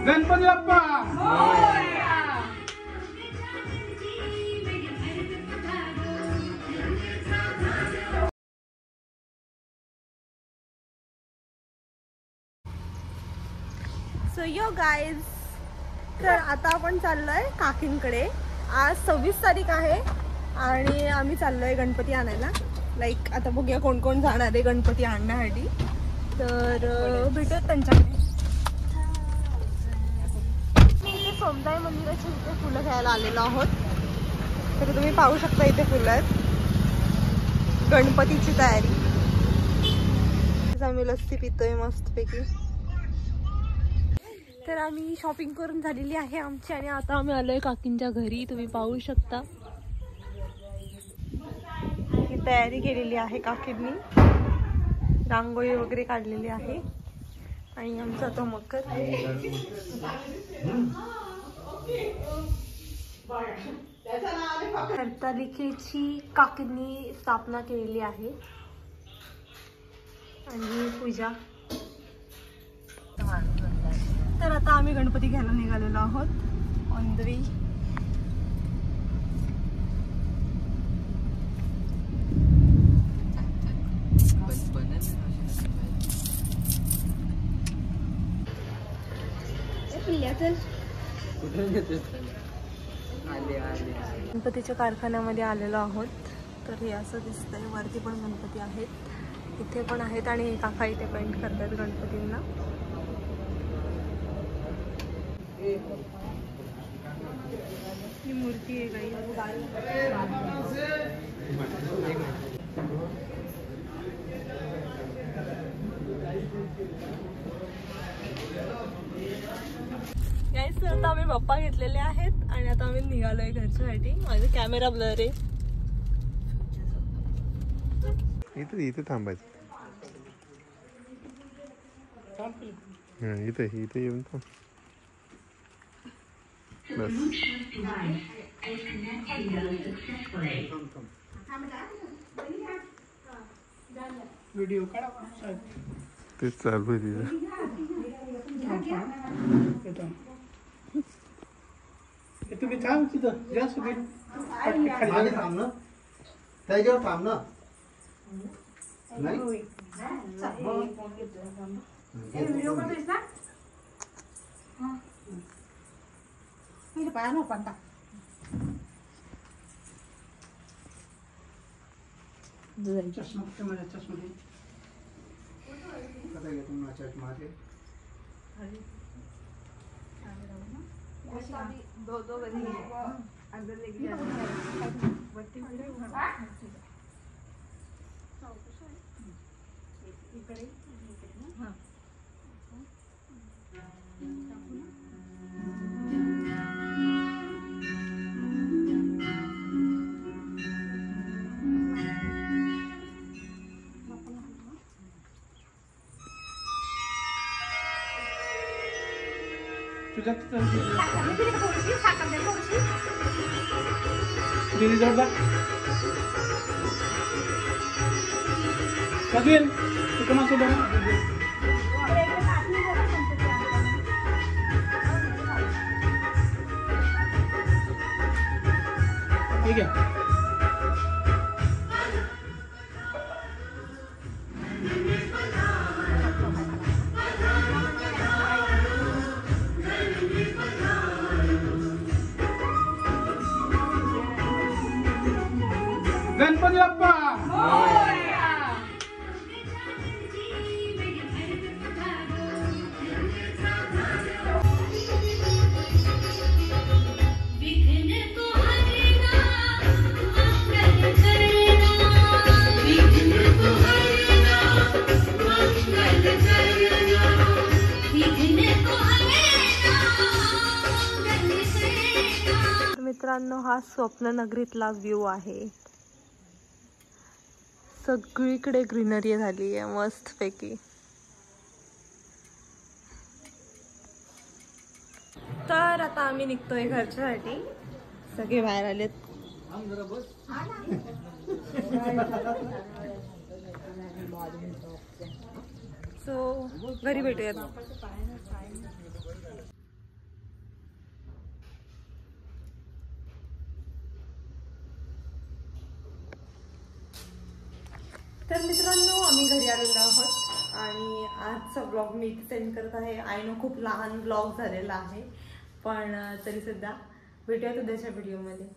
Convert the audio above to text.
Ganpati Bappa so यो guys, तर आता आपण चाललोय काकींकडे. आज 26 तारीख आहे आणि आम्ही चाललोय गणपती आणायला. लाईक आता बघूया कोण कोण जाणार आहे गणपती आणण्यासाठी. तर भेटूयात त्यांच्याकडे. मी इथे सोमदाई मंदिराच्या इथे फुलं घ्यायला आलेलो आहोत. तर तुम्ही पाहू शकता इथे फुलं आहेत. गणपतीची तयारी. आम्ही लस्सी पितोय मस्तपैकी. तर आम्ही शॉपिंग करून झालेली आहे आमची आणि आता आम्ही आलोय काकींच्या घरी. तुम्ही पाहू शकता ही तयारी केलेली आहे काकींनी. रांगोळी वगैरे काढलेली आहे आणि आमचा तो मकर. हरतालिकेची काकींनी स्थापना केलेली आहे आणि पूजा. तर आता आम्ही गणपती घ्यायला निघालेलो आहोत. On the way. गणपतीच्या कारखान्यामध्ये आलेलो आहोत. तर हे असं दिसतंय. वरती पण गणपती आहेत, इथे पण आहेत आणि काका इथे पेंट करतात गणपतींना. ही मूर्ती आहे काही. गाईस, आता आम्ही बाप्पा घेतलेले आहेत आणि आता आम्ही निघालोय घरच्यासाठी. माझा कॅमेरा ब्लर आहे. इथे थांबायचं. इथे येऊन थांब. व्हिडिओ काढा. तेच चालू आहे तिथं. तुम्ही थांब तिथं. जास्त खाली थांब ना. त्याच्यावर थांब ना. नाही व्हिडिओ करतोयस ना. मी पाया ना पंता. चष्मा माझ्या चष्मा दे. कसा घेतो ना चष्मा मारे. दो बजे अंदर लेके जाना. बत्ती इकडे हां. तुझ्या दीदी जोडदा कधील तू कोणासोबत. ठीक आहे. गणपती बाप्पा मित्रांनो, हा स्वप्ननगरीतला व्ह्यू आहे. सगळीकडे ग्रीनरी झाली आहे मस्त पैकी. तर आता आम्ही निघतोय घरच्यासाठी. सगळे बाहेर आलेत. सो घरी भेटूयात. तर मित्रांनो आम्ही घरी आलेलो आहोत आणि आजचा ब्लॉग मी इथे सेंड करत आहे. आय नो खूप लहान ब्लॉग झालेला आहे पण तरी सुद्धा भेटूयात उद्याच्या व्हिडिओमध्ये.